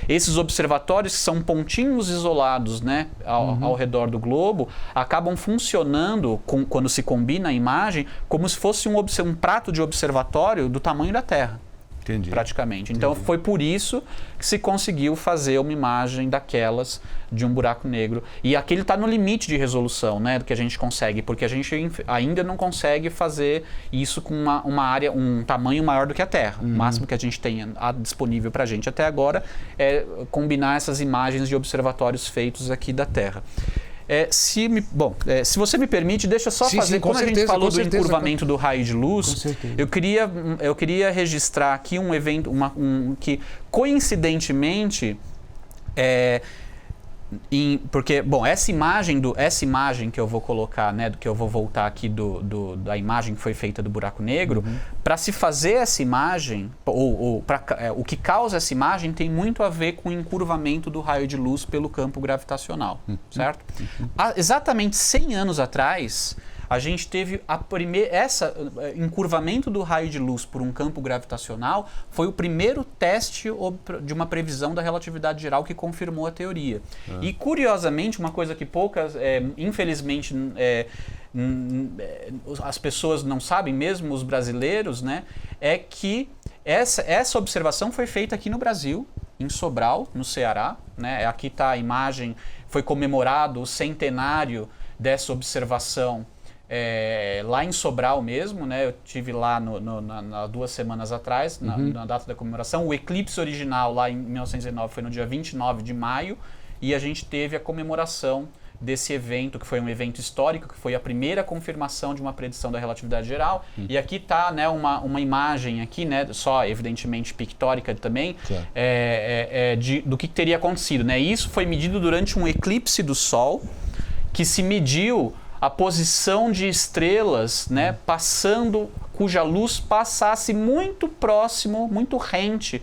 esses observatórios, que são pontinhos isolados, né, ao redor do globo, acabam funcionando quando se combina a imagem como se fosse um prato de observatório do tamanho da Terra. Entendi. Praticamente. Então foi por isso que se conseguiu fazer uma imagem daquelas de um buraco negro. E aquele está no limite de resolução, né, do que a gente consegue, porque a gente ainda não consegue fazer isso com uma área, um tamanho maior do que a Terra. O máximo que a gente tem disponível para a gente até agora é combinar essas imagens de observatórios feitos aqui da Terra. Se você me permite, deixa eu só fazer, como a gente falou do encurvamento do raio de luz, eu queria registrar aqui um evento, que coincidentemente, porque, bom, essa imagem que eu vou colocar, né, que eu vou voltar aqui da imagem que foi feita do buraco negro, para se fazer essa imagem, o que causa essa imagem tem muito a ver com o encurvamento do raio de luz pelo campo gravitacional, certo? Exatamente 100 anos atrás, a gente teve encurvamento do raio de luz por um campo gravitacional foi o primeiro teste de uma previsão da relatividade geral que confirmou a teoria. E, curiosamente, uma coisa que poucas, infelizmente, as pessoas não sabem, mesmo os brasileiros, né, é que essa observação foi feita aqui no Brasil, em Sobral, no Ceará, né? Aqui está a imagem, foi comemorado o centenário dessa observação lá em Sobral mesmo, né? Eu estive lá 2 semanas atrás, na data da comemoração. O eclipse original lá em 1909 foi no dia 29 de maio e a gente teve a comemoração desse evento, que foi um evento histórico, que foi a primeira confirmação de uma predição da relatividade geral. E aqui está, né, uma imagem aqui, né, só evidentemente pictórica também, do que teria acontecido, né? Isso foi medido durante um eclipse do Sol, que se mediu a posição de estrelas, né, cuja luz passasse muito próximo, muito rente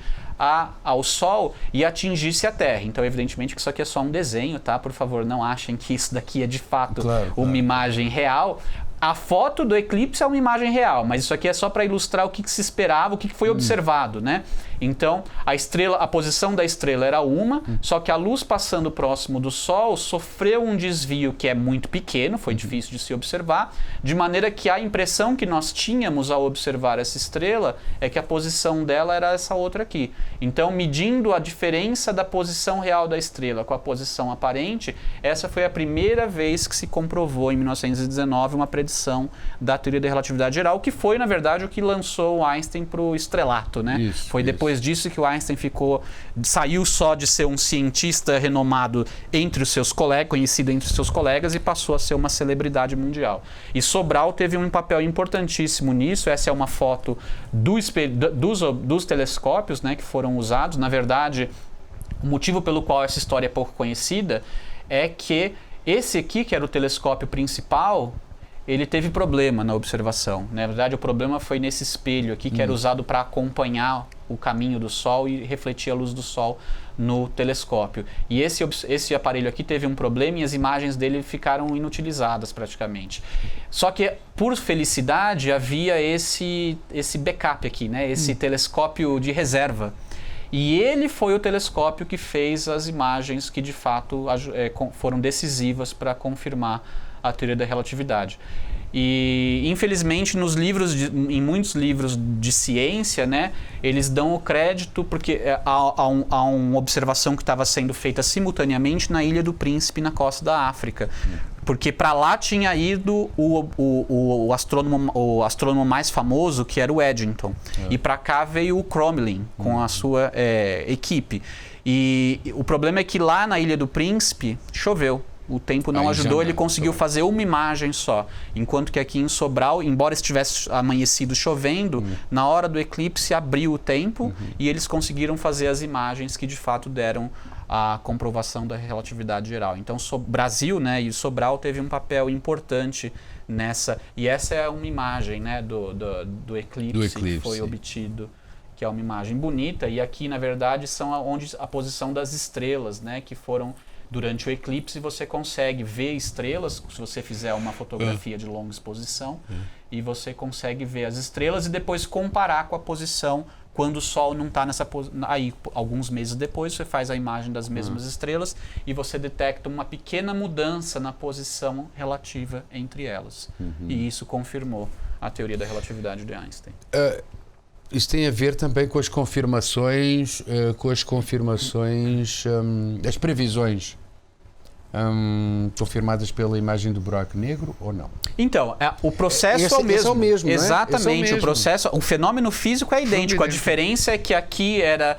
ao Sol e atingisse a Terra. Então, evidentemente que isso aqui é só um desenho, tá? Por favor, não achem que isso daqui é de fato uma imagem real. A foto do eclipse é uma imagem real, mas isso aqui é só para ilustrar o que se esperava, o que foi observado, né? Então, a posição da estrela era uma, só que a luz passando próximo do Sol sofreu um desvio que é muito pequeno, foi difícil de se observar, de maneira que a impressão que nós tínhamos ao observar essa estrela é que a posição dela era essa outra aqui. Então, medindo a diferença da posição real da estrela com a posição aparente, essa foi a primeira vez que se comprovou, em 1919, uma predição da teoria da relatividade geral, que foi, na verdade, o que lançou o Einstein para o estrelato, né? Foi depois disso que o Einstein saiu só de ser um cientista renomado entre os seus colegas, conhecido entre os seus colegas, e passou a ser uma celebridade mundial. E Sobral teve um papel importantíssimo nisso. Essa é uma foto dos telescópios, né, que foram usados. Na verdade, o motivo pelo qual essa história é pouco conhecida é que esse aqui, que era o telescópio principal, ele teve problema na observação. Na verdade, o problema foi nesse espelho aqui, que era usado para acompanhar o caminho do Sol e refletir a luz do Sol no telescópio. E esse aparelho aqui teve um problema e as imagens dele ficaram inutilizadas praticamente. Só que, por felicidade, havia esse backup aqui, né? Esse telescópio de reserva. E ele foi o telescópio que fez as imagens que, de fato, foram decisivas para confirmar a teoria da relatividade. E, infelizmente, em muitos livros de ciência, né, eles dão o crédito porque há uma observação que estava sendo feita simultaneamente na Ilha do Príncipe, na costa da África. Porque para lá tinha ido o astrônomo mais famoso, que era o Eddington. E para cá veio o Crommelin com a sua equipe. E o problema é que lá na Ilha do Príncipe choveu. O tempo não ajudou, ele conseguiu fazer uma imagem só. Enquanto que aqui em Sobral, embora estivesse amanhecido chovendo, na hora do eclipse abriu o tempo e eles conseguiram fazer as imagens que de fato deram a comprovação da relatividade geral. Então, Brasil, né, e Sobral teve um papel importante nessa. E essa é uma imagem, né, do eclipse que foi obtido, que é uma imagem bonita. E aqui, na verdade, são onde a posição das estrelas, né, que foram... Durante o eclipse você consegue ver estrelas, se você fizer uma fotografia de longa exposição, e você consegue ver as estrelas e depois comparar com a posição quando o Sol não está nessa posição. Aí, alguns meses depois, você faz a imagem das mesmas estrelas e você detecta uma pequena mudança na posição relativa entre elas. E isso confirmou a teoria da relatividade de Einstein. Isso tem a ver também com as confirmações, as previsões confirmadas pela imagem do buraco negro ou não? Então, o processo é o mesmo. Esse é o mesmo, exatamente, não é? O fenômeno físico é idêntico. A diferença é que aqui era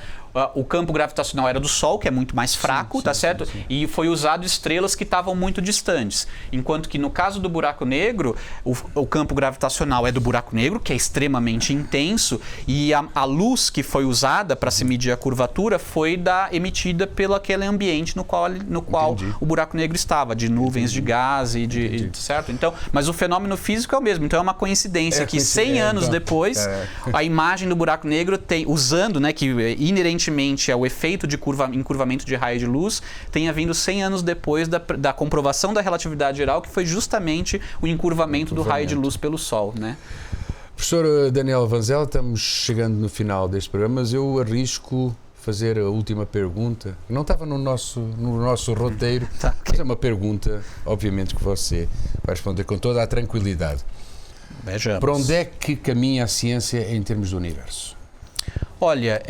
o campo gravitacional era do Sol, que é muito mais fraco, tá certo? Sim. E foi usado estrelas que estavam muito distantes. Enquanto que no caso do buraco negro, o campo gravitacional é do buraco negro, que é extremamente intenso, e a luz que foi usada para se medir a curvatura foi emitida pelo aquele ambiente no qual o buraco negro estava, de nuvens de gás certo? Então, mas o fenômeno físico é o mesmo. Então é uma coincidência que 100 anos depois, a imagem do buraco negro usando, né, que inerentemente é o efeito de encurvamento de raio de luz, tenha vindo 100 anos depois da comprovação da relatividade geral, que foi justamente o encurvamento do raio de luz pelo Sol, né? Professor Daniel Vanzella, estamos chegando no final deste programa, mas eu arrisco fazer a última pergunta. Não estava no nosso roteiro, mas é uma pergunta, obviamente, que você vai responder com toda a tranquilidade. Vejamos. Para onde é que caminha a ciência em termos do universo? Olha,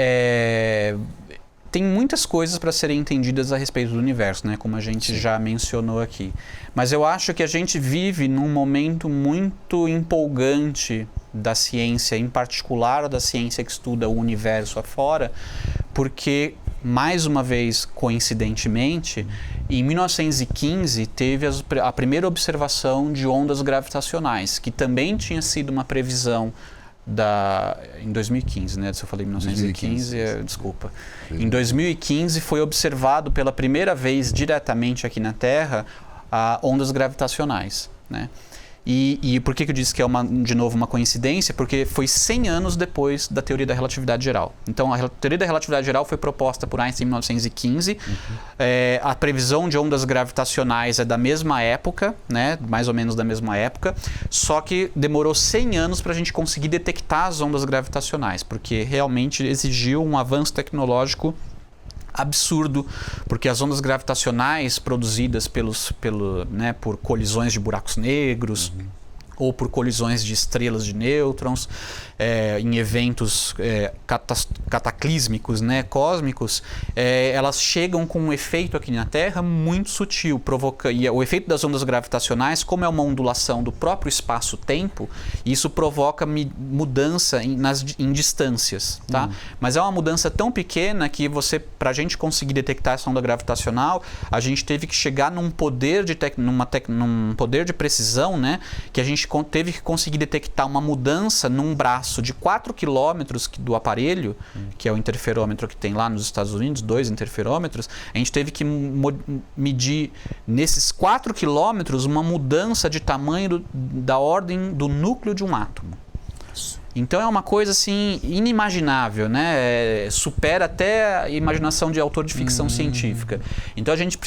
tem muitas coisas para serem entendidas a respeito do universo, né? Como a gente já mencionou aqui. Mas eu acho que a gente vive num momento muito empolgante da ciência, em particular da ciência que estuda o universo afora, porque, mais uma vez, coincidentemente, em 1915 teve a primeira observação de ondas gravitacionais, que também tinha sido uma previsão em 2015, né? Se eu falei 1915, desculpa. Em 2015 foi observado pela primeira vez diretamente aqui na Terra ondas gravitacionais, né? E por que eu disse que é de novo uma coincidência? Porque foi 100 anos depois da teoria da relatividade geral. Então, a teoria da relatividade geral foi proposta por Einstein em 1915. A previsão de ondas gravitacionais é da mesma época, né? Mais ou menos da mesma época, só que demorou 100 anos para a gente conseguir detectar as ondas gravitacionais, porque realmente exigiu um avanço tecnológico absurdo, porque as ondas gravitacionais produzidas por colisões de buracos negros ou por colisões de estrelas de nêutrons em eventos cataclísmicos, né, cósmicos, elas chegam com um efeito aqui na Terra muito sutil, e o efeito das ondas gravitacionais, como é uma ondulação do próprio espaço-tempo, isso provoca mudança em distâncias, tá? Mas é uma mudança tão pequena que para a gente conseguir detectar essa onda gravitacional, a gente teve que chegar num poder de precisão, né, que a gente teve que conseguir detectar uma mudança num braço de 4 quilômetros do aparelho, que é o interferômetro que tem lá nos Estados Unidos, 2 interferômetros. A gente teve que medir nesses 4 quilômetros uma mudança de tamanho da ordem do núcleo de um átomo. Então é uma coisa assim inimaginável, né? Supera até a imaginação de autor de ficção científica. Então a gente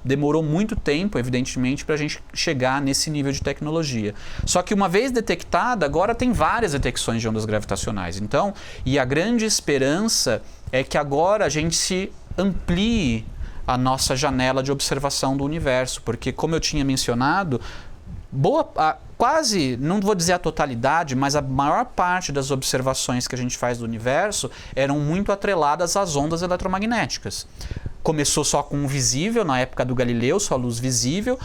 demorou muito tempo, evidentemente, para a gente chegar nesse nível de tecnologia. Só que uma vez detectada, agora tem várias detecções de ondas gravitacionais. Então, e a grande esperança é que agora a gente se amplie a nossa janela de observação do universo, porque como eu tinha mencionado, quase, não vou dizer a totalidade, mas a maior parte das observações que a gente faz do universo eram muito atreladas às ondas eletromagnéticas. Começou só com o visível, na época do Galileu, só a luz visível.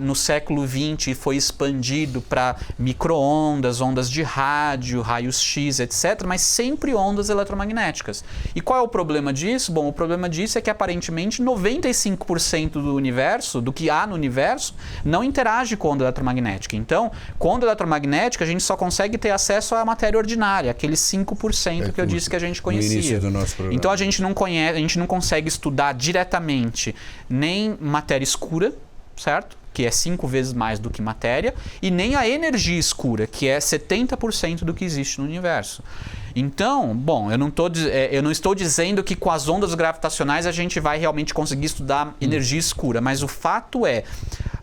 No século XX foi expandido para micro-ondas, ondas de rádio, raios-x, etc., mas sempre ondas eletromagnéticas. E qual é o problema disso? Bom, o problema disso é que aparentemente 95% do universo, do que há no universo, não interage com onda eletromagnética. Então, com onda eletromagnética, a gente só consegue ter acesso à matéria ordinária, aqueles 5% que eu disse que a gente conhecia. No início do nosso programa. Então, a gente não consegue estudar diretamente nem matéria escura, certo? Que é 5 vezes mais do que matéria, e nem a energia escura, que é 70% do que existe no universo. Então, bom, eu não estou dizendo que com as ondas gravitacionais a gente vai realmente conseguir estudar energia escura, mas o fato é,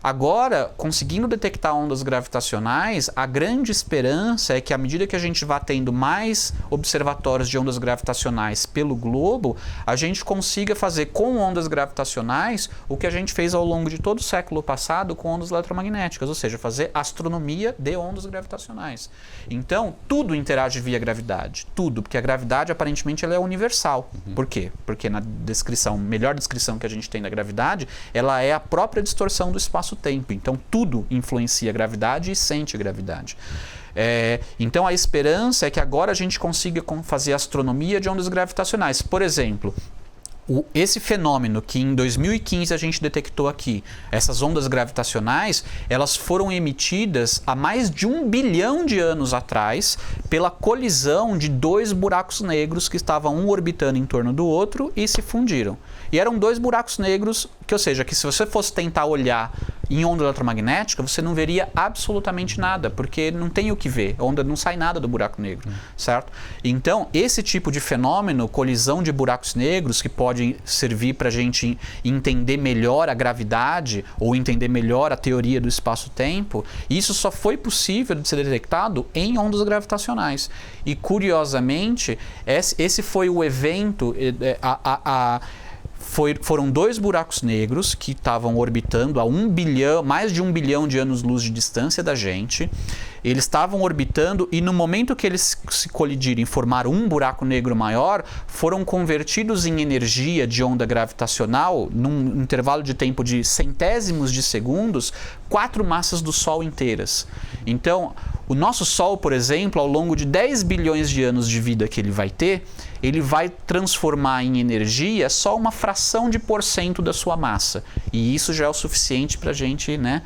agora, conseguindo detectar ondas gravitacionais, a grande esperança é que à medida que a gente vá tendo mais observatórios de ondas gravitacionais pelo globo, a gente consiga fazer com ondas gravitacionais o que a gente fez ao longo de todo o século passado com ondas eletromagnéticas, ou seja, fazer astronomia de ondas gravitacionais. Então, tudo interage via gravidade. Tudo, porque a gravidade aparentemente ela é universal. Por quê? Porque na melhor descrição que a gente tem da gravidade, ela é a própria distorção do espaço-tempo. Então tudo influencia a gravidade e sente a gravidade. Então a esperança é que agora a gente consiga fazer astronomia de ondas gravitacionais. Por exemplo, esse fenômeno que em 2015 a gente detectou aqui, essas ondas gravitacionais, elas foram emitidas há mais de 1 bilhão de anos atrás pela colisão de 2 buracos negros que estavam um orbitando em torno do outro e se fundiram. E eram 2 buracos negros, ou seja, que se você fosse tentar olhar em onda eletromagnética, você não veria absolutamente nada, porque não tem o que ver, a onda não sai nada do buraco negro, certo? Então, esse tipo de fenômeno, colisão de buracos negros, que pode servir para a gente entender melhor a gravidade ou entender melhor a teoria do espaço-tempo, isso só foi possível de ser detectado em ondas gravitacionais. E, curiosamente, esse foi o evento... Foram 2 buracos negros que estavam orbitando a mais de 1 bilhão de anos-luz de distância da gente. Eles estavam orbitando e no momento que eles se colidirem e formaram um buraco negro maior, foram convertidos em energia de onda gravitacional, num intervalo de tempo de centésimos de segundos, 4 massas do Sol inteiras. Então, o nosso Sol, por exemplo, ao longo de 10 bilhões de anos de vida que ele vai ter, ele vai transformar em energia só uma fração de % da sua massa. E isso já é o suficiente para a gente, né?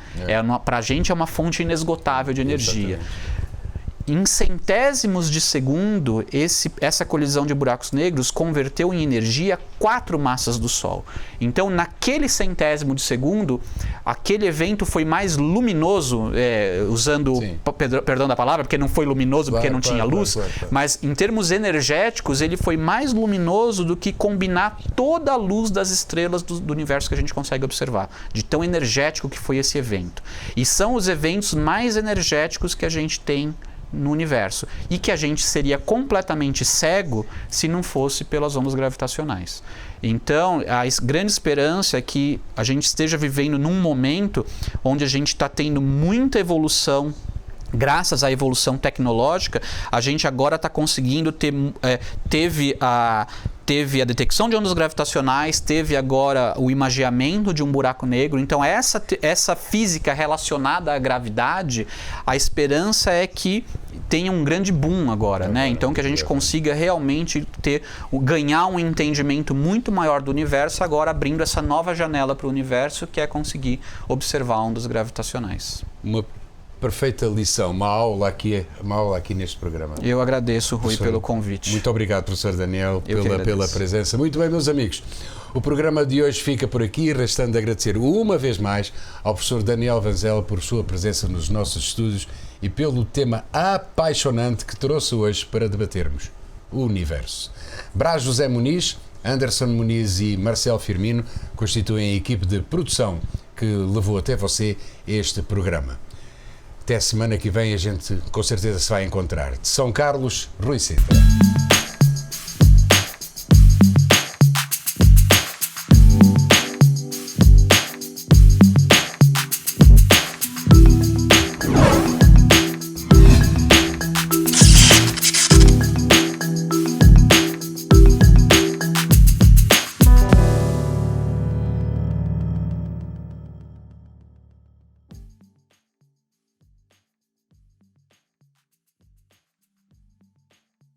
Para a gente é uma fonte inesgotável de energia. Exatamente. Em centésimos de segundo, essa colisão de buracos negros converteu em energia 4 massas do Sol. Então, naquele centésimo de segundo, aquele evento foi mais luminoso, usando, perdão da palavra, porque não foi luminoso porque não tinha luz, mas em termos energéticos, ele foi mais luminoso do que combinar toda a luz das estrelas do universo que a gente consegue observar, de tão energético que foi esse evento. E são os eventos mais energéticos que a gente tem no universo e que a gente seria completamente cego se não fosse pelas ondas gravitacionais. Então, a grande esperança é que a gente esteja vivendo num momento onde a gente está tendo muita evolução. Graças à evolução tecnológica, a gente agora está conseguindo teve a detecção de ondas gravitacionais, teve agora o imageamento de um buraco negro. Então, essa física relacionada à gravidade, a esperança é que tenha um grande boom agora, né? Então, que a gente consiga realmente ganhar um entendimento muito maior do universo, agora abrindo essa nova janela para o universo, que é conseguir observar ondas gravitacionais. Uma perfeita lição, uma aula aqui neste programa. Eu agradeço, Rui, Professor, pelo convite. Muito obrigado, professor Daniel, pela presença. Muito bem, meus amigos. O programa de hoje fica por aqui, restando agradecer uma vez mais ao professor Daniel Vanzela por sua presença nos nossos estúdios e pelo tema apaixonante que trouxe hoje para debatermos: o universo. Brás José Muniz, Anderson Muniz e Marcelo Firmino constituem a equipe de produção que levou até você este programa. Até a semana que vem a gente com certeza se vai encontrar. De São Carlos, Rui Sintra.